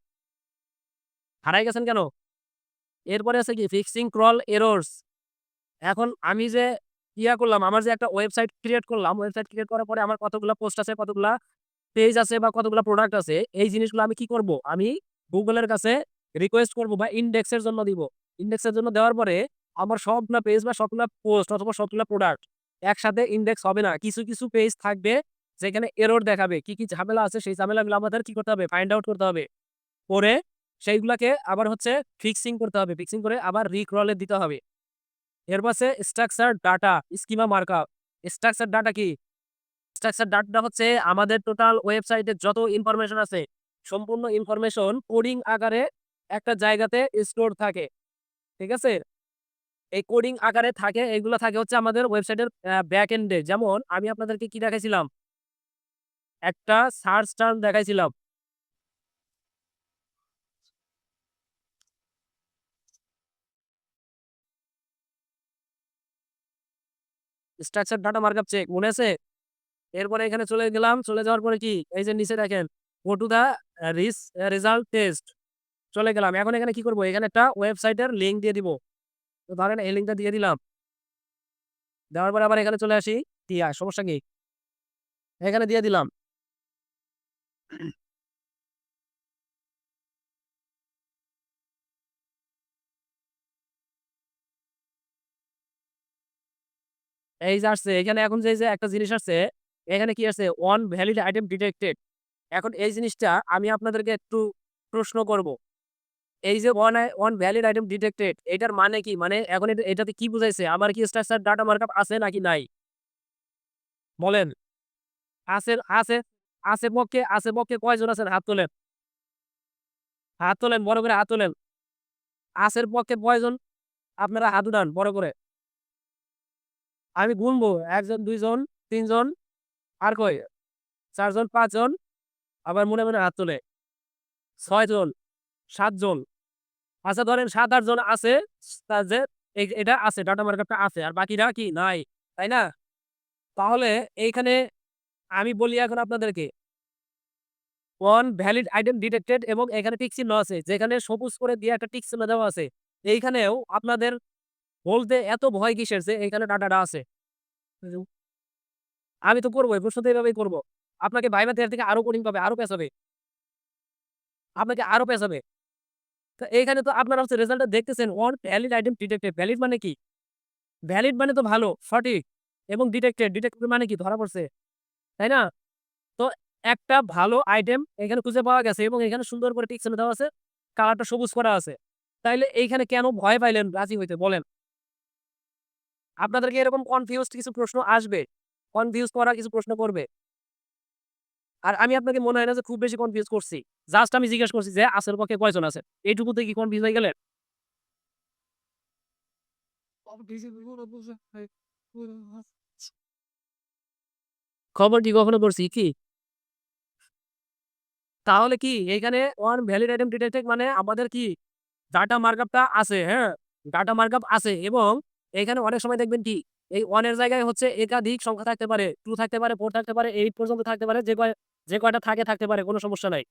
Speaker 1: হারাই গেছেন কেন? এরপরে আছে কি? Fixing crawl errors. এখন আমি যে করলাম, আমার যে একটা ওয়েবসাইট ক্রিয়েট করলাম, ওয়েবসাইট ক্রিয়েট করার পরে আমার কতগুলা পোস্ট আছে, কতগুলা পেজ আছে বা কতগুলা প্রোডাক্ট আছে, এই জিনিসগুলো আমি কি করব? আমি গুগলের কাছে রিকোয়েস্ট করব বা ইনডেক্সের জন্য দিব। ইনডেক্সের জন্য দেওয়ার পরে আমার সবগুলা পেজ বা সবগুলা পোস্ট অথবা সবগুলা প্রোডাক্ট একসাথে ইনডেক্স হবে না। কিছু পেজ থাকবে যেখানে এরর দেখাবে। কি ঝামেলা আছে সেই ঝামেলাগুলো আমাদের কি করতে হবে? ফাইন্ড আউট করতে হবে। করে সেইগুলাকে আবার হচ্ছে ফিক্সিং করতে হবে। ফিক্সিং করে আবার রিক্রল এ দিতে হবে। এরপর আছে structure data, schema markup. Structure data কি? স্ট্রাকচার ডাটাটা হচ্ছে আমাদের টোটাল ওয়েবসাইটের যত ইনফরমেশন আছে, সম্পূর্ণ ইনফরমেশন কোডিং আকারে একটা জায়গাতে স্টোর থাকে। ঠিক আছে? এই কোডিং আকারে থাকে, এগুলো থাকে হচ্ছে আমাদের ওয়েবসাইটের ব্যাক এন্ডে। যেমন আমি আপনাদেরকে কি দেখাইছিলাম? একটা সার্চ টার্ম দেখাইছিলাম। স্ট্রাকচার ডাটা মার্কআপ চেক মনে আছে? এরপরে এখানে চলে গেলাম। চলে যাওয়ার পরে কি? এই যে নিচে দেখেন go to the result test. চলে গেলাম। এখন এখানে কি করব? এখানে একটা ওয়েবসাইটের লিংক দিয়ে দিব। তো ধরেন এই লিংকটা দিয়ে দিলাম। দেওয়ার পরে আবার এখানে চলে আসি। সমস্যা কি? এখানে দিয়ে দিলাম। এই যে আসছে এখানে এখন যে একটা জিনিস আসছে, এখানে কি আছে? One valid item detected. এখন এই জিনিসটা আমি আপনাদেরকে একটু প্রশ্ন করব। এই যে ওয়ান ভ্যালিড আইটেম ডিটেক্টেড এটার মানে কি? মানে এখন এটাতে কি বুঝাইছে? আমার কি স্ট্রাকচার ডাটা মার্কআপ আছে নাকি নাই? বলেন। আছে আছে আছে পক্ষে কয়জন আছেন? হাত তোলেন। হাত তোলেন, বড় করে হাত তোলেন। আছের পক্ষে কয়জন? আপনারা হাত উঠান বড় করে। আমি গুনবো। ১ জন, ২ জন, ৩ জন, আর কয়? ৪ জন, ৫ জন, আবার মনে হাত তোলে। ৬ জন, ৭ জন। আচ্ছা ধরেন ৭-৮ জন আছে যে এটা আছে, ডাটা মার্কআপটা আছে। আর বাকিরা কি? নাই। তাই না? তাহলে এইখানে আমি বলি এখন আপনাদেরকে, ওয়ান ভ্যালিড আইটেম ডিটেক্টেড এবং এখানে টিক চিহ্ন আছে। যেখানে সবুজ করে দিয়ে একটা টিক চিহ্ন দেওয়া আছে। এইখানেও আপনাদের বলতে এত ভয় কিসের যে এইখানে ডাটাটা আছে? আমি তো করবোই। প্রশ্ন তো এভাবেই করব। আপনাকে ভাইবা দেওয়ার থেকে আরো কঠিন পাবে, আরো পেঁচাবে। আপনাকে আরো পেঁচাবে। তো এইখানে তো আপনারা হচ্ছে রেজাল্টটা দেখতেছেন one valid item detected. Valid মানে কি? ভ্যালিড মানে তো ভালো, সঠিক এবং ডিটেক্টেড মানে কি? ধরা পড়ছে। তাই না? তো একটা ভালো আইটেম এখানে খুঁজে পাওয়া গেছে এবং এখানে সুন্দর করে টিক চিহ্ন দেওয়া আছে। কালারটা সবুজ করা আছে। তাইলে এইখানে কেন ভয় পাইলেন রাজি হইতে বলেন? আপনাদেরকে এরকম কনফিউজড কিছু প্রশ্ন আসবে। কনফিউজ করা কিছু প্রশ্ন করবে। আর আমি আপনাকে মনে হয় না যে খুব বেশি কনফিউজ করছি। জাস্ট আমি জিজ্ঞেস করছি যে আছের পক্ষে কয়জন আছে? এইটুকুতে কি কনফিউজ হয়ে গেলেন? খবর কি কখনো করছি কি? তাহলে কি এইখানে ওয়ান ভ্যালিড আইটেম ডিটেক্টেড মানে আমাদের কি ডাটা মার্কআপটা আছে, হ্যাঁ? ডাটা মার্কআপ আছে এবং এখানে অনেক সময় দেখবেন কি এই 1 এর জায়গায় হচ্ছে একাধিক সংখ্যা থাকতে পারে। 2 থাকতে পারে, 4 থাকতে পারে, 8 পর্যন্ত থাকতে পারে। যে কয়টা থাকতে পারে কোনো সমস্যা নাই।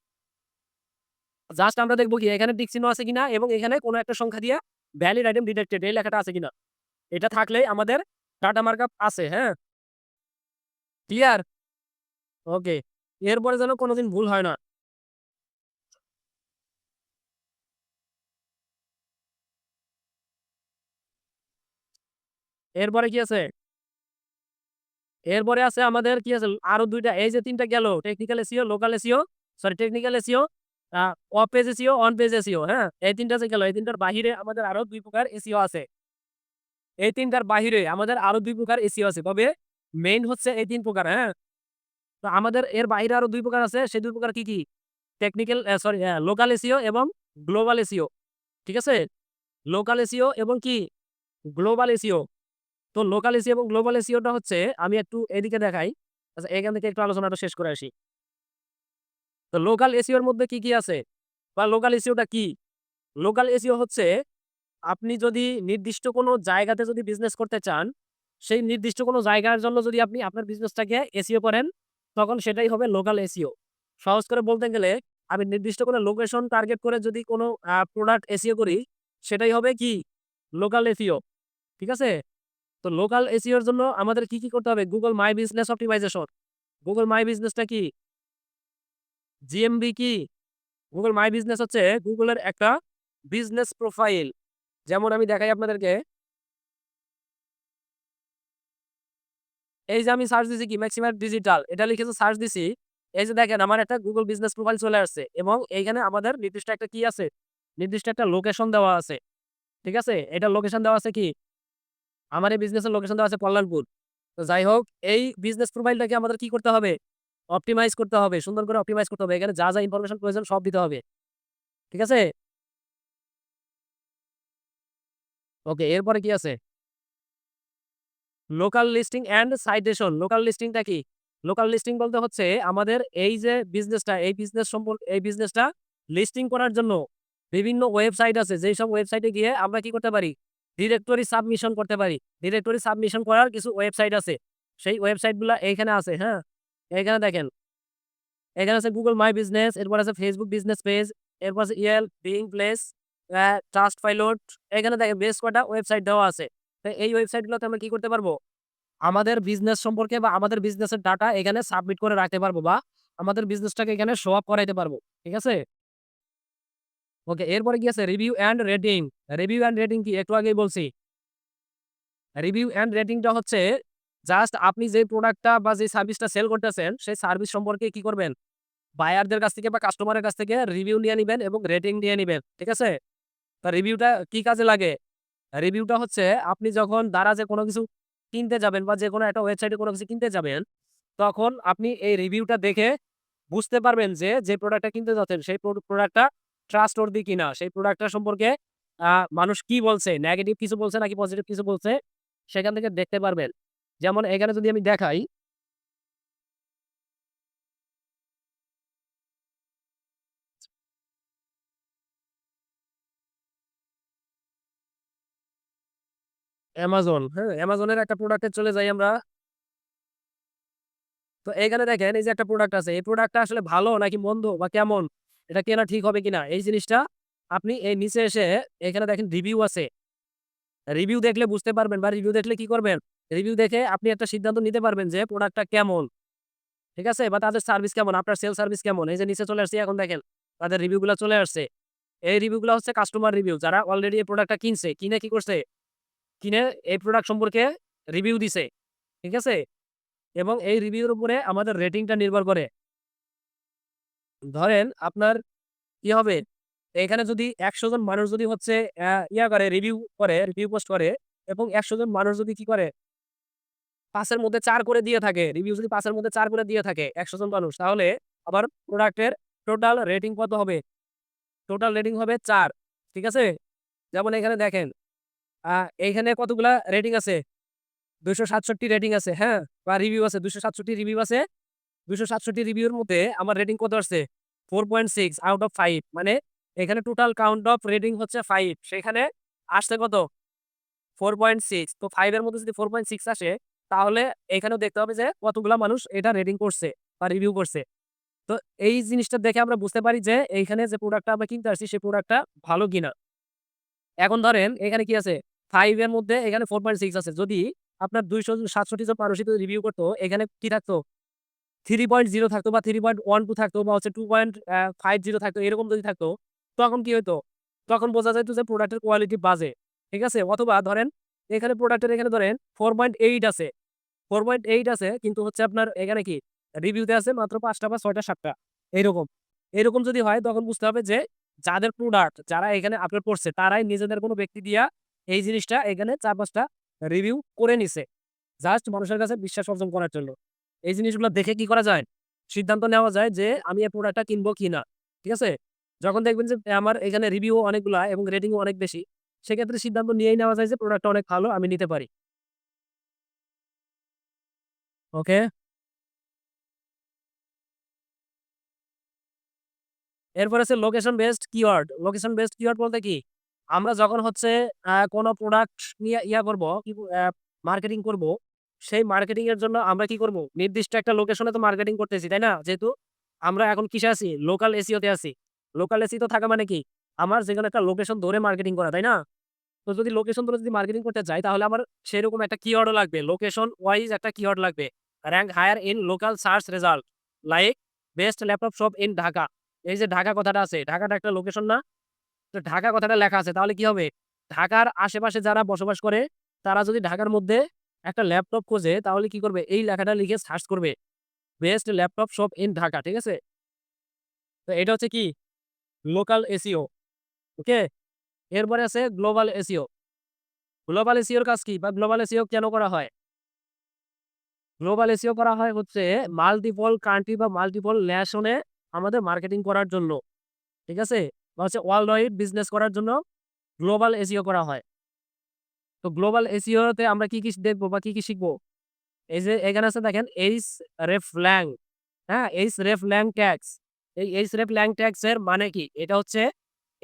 Speaker 1: জাস্ট আমরা দেখব কি এখানে টিক চিহ্ন আছে কিনা এবং এখানে কোনো একটা সংখ্যা দিয়ে ভ্যালিড আইটেম ডিটেক্টেড এই লেখাটা আছে কিনা। এটা থাকলেই আমাদের ডাটা মার্কআপ আছে, হ্যাঁ? ক্লিয়ার? ওকে। এরপরে যেন কোনদিন ভুল হয় না। এরপরে কি আছে? এরপরে আছে আমাদের কি আছে আরো ২ টা, এই যে ৩ টা গেল technical SEO, local SEO, sorry technical SEO, a of page SEO, on page SEO, হ্যাঁ? এই ৩ টা যে গেল, এই ৩ টার বাহিরে আমাদের আরো ২ প্রকার এসইও আছে। এই ৩ টার বাহিরে আমাদের আরো ২ প্রকার এসইও আছে। তবে মেইন হচ্ছে এই ৩ প্রকার, হ্যাঁ? তো আমাদের এর বাইরে আরো ২ প্রকার আছে। সেই ২ প্রকার কি? টেকনিক্যাল সরি লোকাল এসইও এবং গ্লোবাল এসইও। ঠিক আছে? লোকাল এসইও এবং কি? Global SEO. তো লোকাল এসইও এবং গ্লোবাল এসইও টা হচ্ছে আমি একটু এদিকে দেখাই। আচ্ছা এখান থেকে একটু আলোচনাটা শেষ করে আসি। তো লোকাল এসইও এর মধ্যে কি আছে? বা লোকাল এসইও টা কি? লোকাল এসইও হচ্ছে আপনি যদি নির্দিষ্ট কোনো জায়গাতে যদি বিজনেস করতে চান, সেই নির্দিষ্ট কোনো জায়গার জন্য যদি আপনি আপনার বিজনেসটাকে এসইও করেন, তখন সেটাই হবে লোকাল এসইও। সহজ করে বলতে গেলে আমি নির্দিষ্ট কোনো লোকেশন টার্গেট করে যদি কোনো প্রোডাক্ট এসইও করি, সেটাই হবে কি? Local SEO. ঠিক আছে? তো লোকাল এসইও এর জন্য আমাদের কি করতে হবে? Google my business optimisation. Google মাই বিজনেসটা কি? জিএমবি কি? Google মাই বিজনেস হচ্ছে Google এর একটা বিজনেস প্রোফাইল। যেমন আমি দেখাই আপনাদেরকে। এই যে আমি সার্চ দিছি কি ম্যাক্সিমাম ডিজিটাল এটা লিখেছে সার্চ দিছি। এই যে দেখেন আমার একটা Google বিজনেস প্রোফাইল চলে আসছে এবং এইখানে আমাদের নির্দিষ্ট একটা কি আছে? নির্দিষ্ট একটা লোকেশন দেওয়া আছে। ঠিক আছে? এটার লোকেশন দেওয়া আছে কি? আমার এই বিজনেসের লোকেশন দেওয়া আছে কল্যাণপুর। তো যাই হোক এই বিজনেস প্রোফাইলটাকে আমাদের কি করতে হবে? অপটিমাইজ করতে হবে। সুন্দর করে অপটিমাইজ করতে হবে। এখানে যা ইনফরমেশন প্রয়োজন সব দিতে হবে। ঠিক আছে? ওকে এরপরে কি আছে? Local listing and citation. Local লিস্টিংটা কি? লোকাল লিস্টিং বলতে হচ্ছে আমাদের এই যে বিজনেসটা, এই বিজনেস এই বিজনেসটা লিস্টিং করার জন্য বিভিন্ন ওয়েবসাইট আছে। যেসব ওয়েবসাইটে গিয়ে আমরা কি করতে পারি? ডিরেক্টরি সাবমিশন করতে পারি। ডিরেক্টরি সাবমিশন করার কিছু ওয়েবসাইট আছে। সেই ওয়েবসাইটগুলা এইখানে আছে, হ্যাঁ? এইখানে দেখেন। এখানে আছে Google মাই বিজনেস, এরপর আছে Facebook বিজনেস পেজ, এরপর আছে Yelp, Bing প্লেস, Trustpilot। এখানে দেখেন বেশ কয়টা ওয়েবসাইট দেওয়া আছে। তো এই ওয়েবসাইটগুলোতে আমরা কি করতে পারবো? আমাদের বিজনেস সম্পর্কে বা আমাদের বিজনেসের ডাটা এখানে সাবমিট করে রাখতে পারবো বা আমাদের বিজনেসটাকে এখানে শো অফ করাইতে পারবো। ঠিক আছে? ওকে এরপরে কি আছে? Review and rating. Review and rating কি? একটু আগেই বলছি। রিভিউ অ্যান্ড রেটিংটা হচ্ছে জাস্ট আপনি যে প্রোডাক্টটা বা যে সার্ভিসটা সেল করতেছেন, সেই সার্ভিস সম্পর্কে কি করবেন? বায়ারদের কাছ থেকে বা কাস্টমারের কাছ থেকে রিভিউ নিয়ে নিবেন এবং রেটিং নিয়ে নিবেন। ঠিক আছে? তা রিভিউটা কি কাজে লাগে? রিভিউটা হচ্ছে আপনি যখন দারাজে কোনো কিছু কিনতে যাবেন বা যেকোনো একটা ওয়েবসাইটে কোনো কিছু কিনতে যাবেন, তখন আপনি এই রিভিউটা দেখে বুঝতে পারবেন যে, যে প্রোডাক্টটা কিনতে যাচ্ছেন সেই প্রোডাক্টটা ট্রাস্টওর্দি কিনা। সেই প্রোডাক্টটা সম্পর্কে আ মানুষ কি বলছে, নেগেটিভ কিছু বলছে নাকি পজিটিভ কিছু বলছে, সেখান থেকে দেখতে পারবেন। যেমন এখানে যদি আমি দেখাই, Amazon, হ্যাঁ? Amazon এর একটা প্রোডাক্টে চলে যাই আমরা। তো এইখানে দেখেন এই যে একটা প্রোডাক্ট আছে। এই প্রোডাক্টটা আসলে ভালো নাকি মন্দ বা কেমন? এটা কেনা ঠিক হবে কিনা? এই জিনিসটা আপনি এই নিচে এসে এখানে দেখেন রিভিউ আছে। রিভিউ দেখলে বুঝতে পারবেন বা রিভিউ দেখলে কি করবেন? রিভিউ দেখে আপনি একটা সিদ্ধান্ত নিতে পারবেন যে প্রোডাক্টটা কেমন? ঠিক আছে? বা তাদের সার্ভিস কেমন? আপনার সেল সার্ভিস কেমন? এই যে নিচে চলে আসছি এখন দেখেন। তাদের রিভিউ গুলা চলে আসছে। এই রিভিউ গুলা হচ্ছে কাস্টমার রিভিউ। যারা অলরেডি এই প্রোডাক্টটা কিনছে। কিনে কি করছে? কিনে এই প্রোডাক্ট সম্পর্কে রিভিউ দিছে। ঠিক আছে? এবং এই রিভিউর উপরে আমাদের রেটিংটা নির্ভর করে। ধরেন আপনার কি হবে? এখানে যদি ১০০ জন মানুষ যদি হচ্ছে ইয়া করে রিভিউ করে, রিভিউ পোস্ট করে এবং ১০০ জন মানুষ যদি কি করে ৫ এর মধ্যে ৪ করে দিয়ে থাকে, রিভিউ যদি ৫ এর মধ্যে ৪ করে দিয়ে থাকে ১০০ জন মানুষ, তাহলে আমার প্রোডাক্টের টোটাল রেটিং কত হবে? টোটাল রেটিং হবে ৪। ঠিক আছে? যেমন এখানে দেখেন, আ এইখানে কতগুলা রেটিং আছে? ২৬৭ রেটিং আছে, হ্যাঁ? বা রিভিউ আছে ২৬৭ রিভিউ আছে। ২৬৭ রিভিউর মধ্যে আমার রেটিং কত আসছে? 4.6 আউট অফ 5 মানে এখানে টোটাল কাউন্ট অফ রেটিং হচ্ছে 5 সেখানে আসছে কত? 4.6 তো 5 এর মধ্যে যদি 4.6 আসে তাহলে এখানেও দেখতে হবে যে কতগুলা মানুষ এটা রেটিং করছে বা রিভিউ করছে। তো এই জিনিসটা দেখে আমরা বুঝতে পারি যে এইখানে যে প্রোডাক্টটা আমরা কিনতে আসছি সেই প্রোডাক্টটা ভালো কিনা। এখন ধরেন এখানে কি আছে? 5 এর মধ্যে এখানে 4.6 আছে। যদি আপনার ২৬৭ জন মানুষ যদি রিভিউ করত, এখানে কি থাকতো? 3.0 থাকতো বা 3.12 থাকতো বা হচ্ছে 2.50 থাকতো এরকম যদি থাকতো, তখন কি হইতো? তখন বোঝা যাইত যে প্রোডাক্টের কোয়ালিটি বাজে। ঠিক আছে? অথবা ধরেন এখানে প্রোডাক্টের এখানে ধরেন 4.8 আছে। 4.8 আছে, কিন্তু হচ্ছে আপনার এখানে কি রিভিউতে আছে মাত্র 5টা বা 6টা 7টা এইরকম। এরকম যদি হয় তখন বুঝতে হবে যে যাদের প্রোডাক্ট যারা এখানে আপলোড করছে তারাই নিজেদের কোনো ব্যক্তি দিয়া এই জিনিসটা এখানে 4-5টা রিভিউ করে নিছে। জাস্ট মানুষের কাছে বিশ্বাস অর্জন করার জন্য। এই জিনিসগুলো দেখে কি করা যায়? সিদ্ধান্ত নেওয়া যায় যে আমি এই প্রোডাক্টটা কিনবো কিনা। ঠিক আছে? যখন দেখবেন যে আমার এখানে রিভিউ অনেকগুলা এবং রেটিং ও অনেক বেশি, সেক্ষেত্রে সিদ্ধান্ত নিয়েই নেওয়া যায় যে প্রোডাক্টটা অনেক ভালো, আমি নিতে পারি। ওকে? এরপর আছে location based keyword. Location based keyword বলতে কি? আমরা যখন হচ্ছে কোন প্রোডাক্ট নিয়ে করব, মার্কেটিং করব, সেই মার্কেটিং এর জন্য আমরা কি করব? নির্দিষ্ট একটা লোকেশনে তো মার্কেটিং করতেছি, তাই না? যেহেতু আমরা এখন কিসে আছি? লোকাল এসইও তে আছি। লোকাল এসইও তে থাকা মানে কি? আমার যেকোনো একটা লোকেশন ধরে মার্কেটিং করা, তাই না? তো যদি লোকেশন ধরে যদি মার্কেটিং করতে যাই তাহলে আমার সেরকম একটা কিওয়ার্ডও লাগবে। লোকেশন ওয়াইজ একটা কিওয়ার্ড লাগবে। Rank higher in local search result like best laptop shop in Dhaka. এই যে ঢাকা কথাটা আছে, ঢাকাটা একটা লোকেশন না? তো ঢাকা কথাটা লেখা আছে তাহলে কি হবে? ঢাকার আশেপাশে যারা বসবাস করে তারা যদি ঢাকার মধ্যে একটা ল্যাপটপ খোঁজে তাহলে কি করবে? এই লেখাটা লিখে সার্চ করবে। Best laptop shop in Dhaka. ঠিক আছে? তো এটা হচ্ছে কি? Local SEO. ওকে? এরপরে আছে গ্লোবাল এসইও। গ্লোবাল এসইও এর কাজ কি? বা গ্লোবাল এসইও কেন করা হয়? গ্লোবাল এসইও করা হয় হচ্ছে মাল্টিপল কান্ট্রি বা মাল্টিপল ন্যাশনে আমাদের মার্কেটিং করার জন্য। ঠিক আছে? বা হচ্ছে ওয়ার্লড ওয়াইড বিজনেস করার জন্য গ্লোবাল এসইও করা হয়। তো গ্লোবাল এসইও তে আমরা কি দেখবো বা কি শিখবো? এই যে এখানে আছে দেখেন hreflang, হ্যাঁ? hreflang tags. এই hreflang ট্যাগস এর মানে কি? এটা হচ্ছে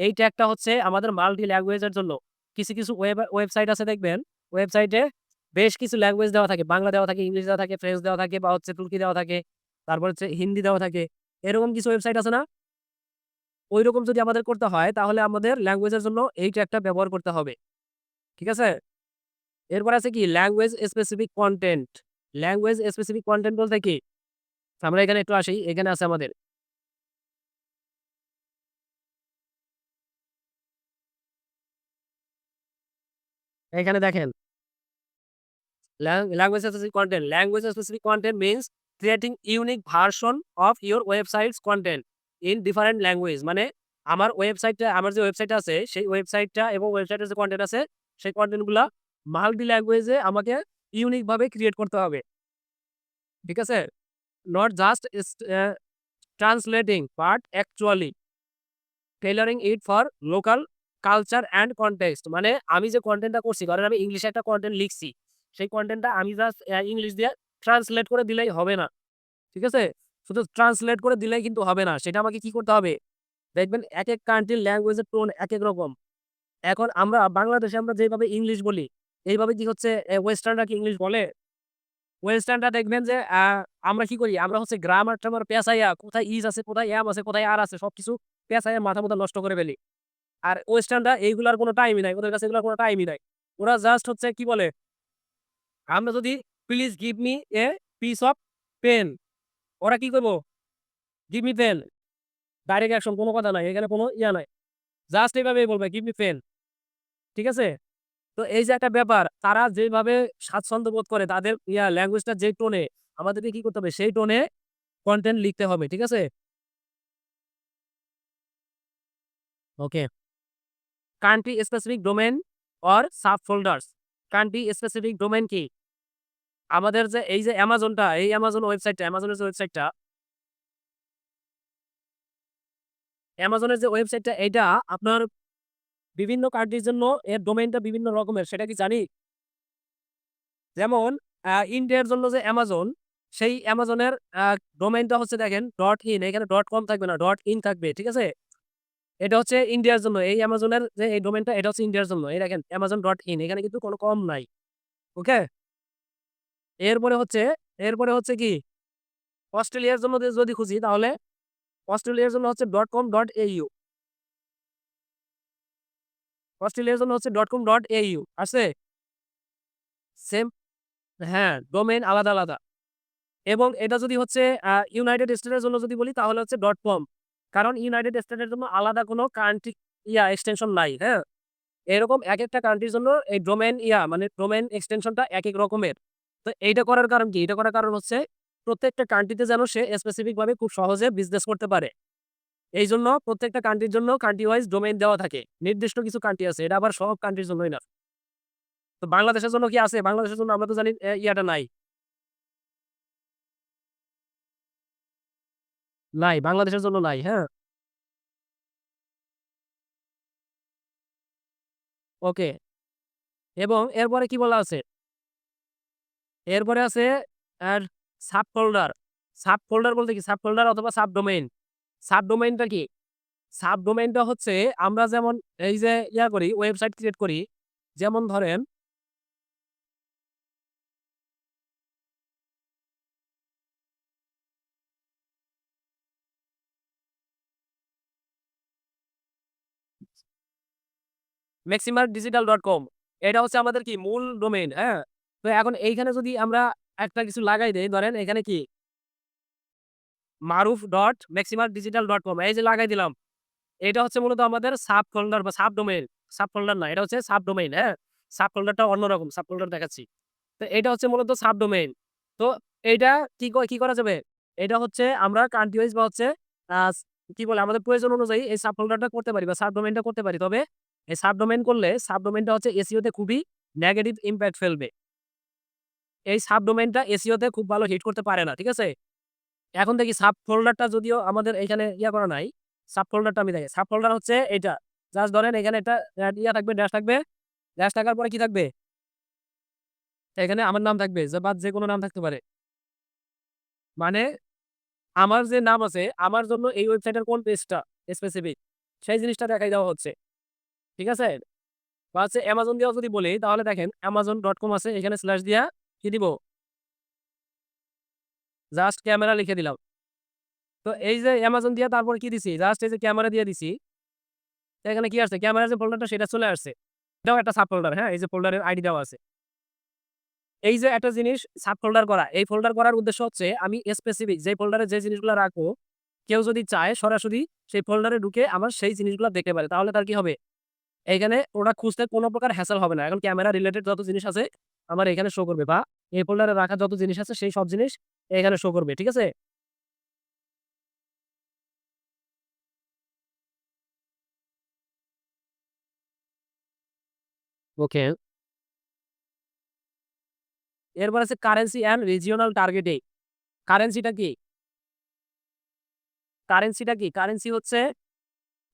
Speaker 1: এই ট্যাগটা হচ্ছে আমাদের মাল্টি ল্যাঙ্গুয়েজ এর জন্য। কিছু, কিছু ওয়েবসাইট আছে দেখবেন, ওয়েবসাইটে বেশ কিছু ল্যাঙ্গুয়েজ দেওয়া থাকে। বাংলা দেওয়া থাকে, ইংলিশ দেওয়া থাকে, ফ্রেঞ্চ দেওয়া থাকে বা হচ্ছে তুর্কি দেওয়া থাকে। তারপর হচ্ছে হিন্দি দেওয়া থাকে। এরকম কিছু ওয়েবসাইট আছে না? ঐরকম যদি আমাদের করতে হয় তাহলে আমাদের ল্যাঙ্গুয়েজ এর জন্য এই ট্যাগটা ব্যবহার করতে হবে। ঠিক আছে? এরপর আছে কি language specific content. Language specific content বলতে কি? আমরা এখানে একটু আসি। এখানে আছে আমাদের। এখানে দেখেন language specific content. Language specific content means creating unique version of your website's content in different language. মানে আমার ওয়েবসাইটটা আমার যে ওয়েবসাইট আছে সেই ওয়েবসাইটটা এবং ওয়েবসাইটের যে কনটেন্ট আছে সেই কনটেন্ট গুলা মাল্টি ল্যাঙ্গুয়েজে আমাকে ইউনিক ভাবে ক্রিয়েট করতে হবে। ঠিক আছে? Not just translating but actually tailoring it for local culture and context. মানে আমি যে কনটেন্টটা করছি, ধরেন আমি ইংলিশে একটা কনটেন্ট লিখছি। সেই কনটেন্টটা আমি জাস্ট ইংলিশ দিয়ে ট্রান্সলেট করে দিলেই হবে না। ঠিক আছে? শুধু ট্রান্সলেট করে দিলেই কিন্তু হবে না। সেটা আমাকে কি করতে হবে? দেখবেন একেক কান্ট্রির ল্যাঙ্গুয়েজের টোন একেক রকম। এখন আমরা বাংলাদেশে আমরা যেভাবে ইংলিশ বলি, এইভাবে কি হচ্ছে ওয়েস্টার্নরা কি ইংলিশ বলে? ওয়েস্টার্নরা দেখবেন যে আমরা কি করি? আমরা হচ্ছে গ্রামার-ট্রামার পেঁচাইয়া কোথায় ইস আছে, কোথায় এম আছে, কোথায় আর আছে সবকিছু পেঁচাইয়া মাথা-মুথা নষ্ট করে ফেলি। আর ওয়েস্টার্নরা এইগুলার কোনো টাইমই নাই। ওদের কাছে এগুলার কোনো টাইমই নাই। ওরা জাস্ট হচ্ছে কি বলে? আমরা যদি please give me a piece of pen, ওরা কি করব? Give me pen. Direct action কোনো কথা নাই। এখানে কোনো নাই। জাস্ট এভাবেই বলবে গিভ মি পেন। ঠিক আছে? তো এই যে একটা ব্যাপার, তারা যেভাবে স্বাচ্ছন্দ্য বোধ করে তাদের ল্যাঙ্গুয়েজটা যে টোনে, আমাদেরকে কি করতে হবে? সেই টোনে কনটেন্ট লিখতে হবে। ঠিক আছে? Okay. Country specific domain or sub folders. Country specific domain কি? আমাদের যে এই যে Amazonটা, এই Amazon ওয়েবসাইটটা, Amazon এর যে ওয়েবসাইটটা, Amazon এর যে ওয়েবসাইটটা এইটা আপনার বিভিন্ন কান্ট্রির জন্য এর ডোমেইনটা বিভিন্ন রকমের। সেটা কি জানি? যেমন ইন্ডিয়ার জন্য যে Amazon, সেই Amazon এর ডোমেইনটা হচ্ছে দেখেন .in, এখানে .com থাকবে না, .in থাকবে। ঠিক আছে? এটা হচ্ছে ইন্ডিয়ার জন্য। এই Amazon এর যে এই ডোমেইনটা এটা হচ্ছে ইন্ডিয়ার জন্য। এই দেখেন Amazon.in, এখানে কিন্তু কোনো কম নাই। ওকে? এরপরে হচ্ছে কি অস্ট্রেলিয়ার জন্য যদি খুঁজি তাহলে অস্ট্রেলিয়ার জন্য হচ্ছে .com.au, অস্ট্রেলিয়ার জন্য হচ্ছে .com.au আছে? সেম, হ্যাঁ, ডোমেইন আলাদা, আলাদা। এবং এটা যদি হচ্ছে ইউনাইটেড স্টেটের জন্য যদি বলি তাহলে হচ্ছে .com, কারণ ইউনাইটেড স্টেটের জন্য আলাদা কোনো কান্ট্রি এক্সটেনশন নাই, হ্যাঁ? এরকম একেকটা কান্ট্রির জন্য এই ডোমেইন মানে ডোমেইন এক্সটেনশনটা একেক রকমের। তো এইটা করার কারণ কি? এটা করার কারণ হচ্ছে প্রত্যেকটা কান্ট্রিতে যেন সে স্পেসিফিক ভাবে খুব সহজে বিজনেস করতে পারে। এইজন্য প্রত্যেকটা কান্ট্রির জন্য কান্ট্রি ওয়াইজ ডোমেইন দেওয়া থাকে। নির্দিষ্ট কিছু কান্ট্রি আছে। এটা আবার সব কান্ট্রির জন্যই না। তো বাংলাদেশের জন্য কি আছে? বাংলাদেশের জন্য আমরা তো জানি ইয়াটা নাই। নাই, বাংলাদেশের জন্য নাই। হ্যাঁ? ওকে। এবং এরপরে কি বলা আছে? এরপরে আছে আর সাব ফোল্ডার। সাব ফোল্ডার বলতে কি? সাব ফোল্ডার অথবা সাবডোমেইন। সাবডোমেইনটা কি? সাবডোমেইনটা হচ্ছে আমরা যেমন এই যে করি, ওয়েবসাইট ক্রিয়েট করি। যেমন ধরেন maximardigital.com এটা হচ্ছে আমাদের কি মূল ডোমেইন, হ্যাঁ? তো এখন এইখানে যদি আমরা একটা কিছু লাগাই দেই, ধরেন এখানে কি maruf.maximardigital.com এই যে লাগাই দিলাম। এটা হচ্ছে মূলত আমাদের সাব ফোল্ডার বা সাব ডোমেইন। সাব ফোল্ডার না, এটা হচ্ছে সাব ডোমেইন, হ্যাঁ? সাব ফোল্ডারটা অন্যরকম। সাব ফোল্ডার দেখাচ্ছি। তো এটা হচ্ছে মূলত সাব ডোমেইন। তো এইটা কি করা যাবে? এটা হচ্ছে আমরা কান্ট্রি ওয়াইজ বা হচ্ছে আ কি বলে আমাদের প্রয়োজন অনুযায়ী এই সাব ফোল্ডারটা করতে পারি বা সাব ডোমেইনটা করতে পারি। তবে এই সাব ডোমেইন করলে সাব ডোমেইনটা হচ্ছে এসইও তে খুবই নেগেটিভ ইমপ্যাক্ট ফেলবে। এই সাব ডোমেইনটা এসইও তে খুব ভালো হিট করতে পারে না। ঠিক আছে? এখন দেখি সাব ফোল্ডারটা যদিও আমাদের এখানে করা নাই। সাব ফোল্ডারটা আমি দেখি। সাব ফোল্ডার হচ্ছে এইটা। জাস্ট ধরেন এখানে একটা থাকবে, ড্যাশ থাকবে। ড্যাশ থাকার পরে কি থাকবে? এখানে আমার নাম থাকবে বা যেকোনো নাম থাকতে পারে। মানে আমার যে নাম আছে, আমার জন্য এই ওয়েবসাইটের কোন পেজটা স্পেসিফিক সেই জিনিসটা দেখাই দেওয়া হচ্ছে। ঠিক আছে? বা হচ্ছে Amazon দিয়েও যদি বলি তাহলে দেখেন amazon.com আছে এখানে স্ল্যাশ দিয়া কি দিব? জাস্ট ক্যামেরা লিখে দিলাম। তো এই যে Amazon দিয়া তারপরে কি দিছি? জাস্ট এই যে ক্যামেরা দিয়ে দিছি। তো এখানে কি আসছে? ক্যামেরার যে ফোল্ডারটা সেটা চলে আসছে। এটাও একটা সাব ফোল্ডার, হ্যাঁ? এই যে ফোল্ডারের আইডি দেওয়া আছে। এই যে একটা জিনিস সাব ফোল্ডার করা, এই ফোল্ডার করার উদ্দেশ্য হচ্ছে আমি স্পেসিফিক যে ফোল্ডারে যে জিনিসগুলা রাখবো, কেউ যদি চায় সরাসরি সেই ফোল্ডারে ঢুকে আমার সেই জিনিসগুলা দেখতে পারে। তাহলে তার কি হবে? এইখানে প্রোডাক্ট খুঁজতে কোন প্রকার হ্যাসেল হবে না। এখন ক্যামেরা রিলেটেড যত জিনিস আছে আমার এখানে শো করবে বা এই ফোল্ডারে রাখা যত জিনিস আছে সেই সব জিনিস এখানে শো করবে। ঠিক আছে? ওকে। এরপর আছে কারেন্সি অ্যান্ড রিজিওনাল টার্গেটিং। কারেন্সিটা কি? কারেন্সিটা কি? কারেন্সি হচ্ছে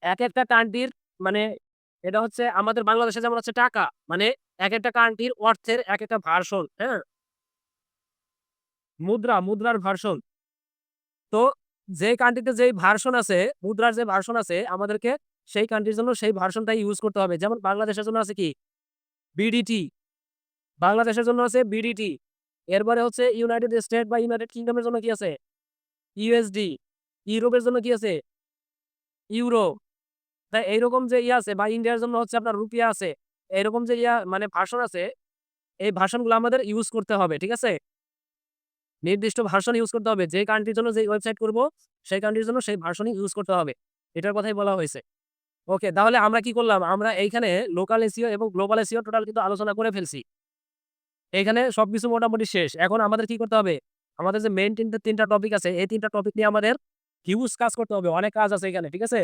Speaker 1: একেকটা কান্ট্রির মানে এটা হচ্ছে আমাদের বাংলাদেশে যেমন হচ্ছে টাকা। মানে একেকটা কান্ট্রির অর্থের একেকটা ভার্সন, হ্যাঁ? মুদ্রার ভার্সন। তো যে কান্ট্রিতে যেই ভার্সন আছে, মুদ্রার যে ভার্সন আছে আমাদেরকে সেই কান্ট্রির জন্য সেই ভার্সনটাই ইউজ করতে হবে। যেমন বাংলাদেশের জন্য আছে কি? বিডিটি। বাংলাদেশের জন্য আছে বিডিটি। এরপরে হচ্ছে ইউনাইটেড স্টেট বা ইউনাইটেড কিংডম এর জন্য কি আছে? ইউএসডি। ইউরোপের জন্য কি আছে? ইউরো। তাই এইরকম যে আছে বা ইন্ডিয়ার জন্য হচ্ছে আপনার রুপিয়া আছে। এরকম যে মানে ভার্সন আছে, এই ভার্সন গুলো আমাদের ইউজ করতে হবে। ঠিক আছে? নির্দিষ্ট ভার্সন ইউজ করতে হবে। যে কান্ট্রির জন্য যেই ওয়েবসাইট করব, সেই কান্ট্রির জন্য সেই ভার্সনই ইউজ করতে হবে। এটার কথাই বলা হয়েছে। ওকে, তাহলে আমরা কি করলাম? আমরা এইখানে লোকাল এসইও এবং গ্লোবাল এসইও টোটাল কিন্তু আলোচনা করে ফেলছি। এইখানে সবকিছু মোটামুটি শেষ। এখন আমাদের কি করতে হবে? আমাদের যে মেইন ৩ টা টপিক আছে, এই ৩ টা টপিক নিয়ে আমাদের হিউজ কাজ করতে হবে। অনেক কাজ আছে এখানে। ঠিক আছে?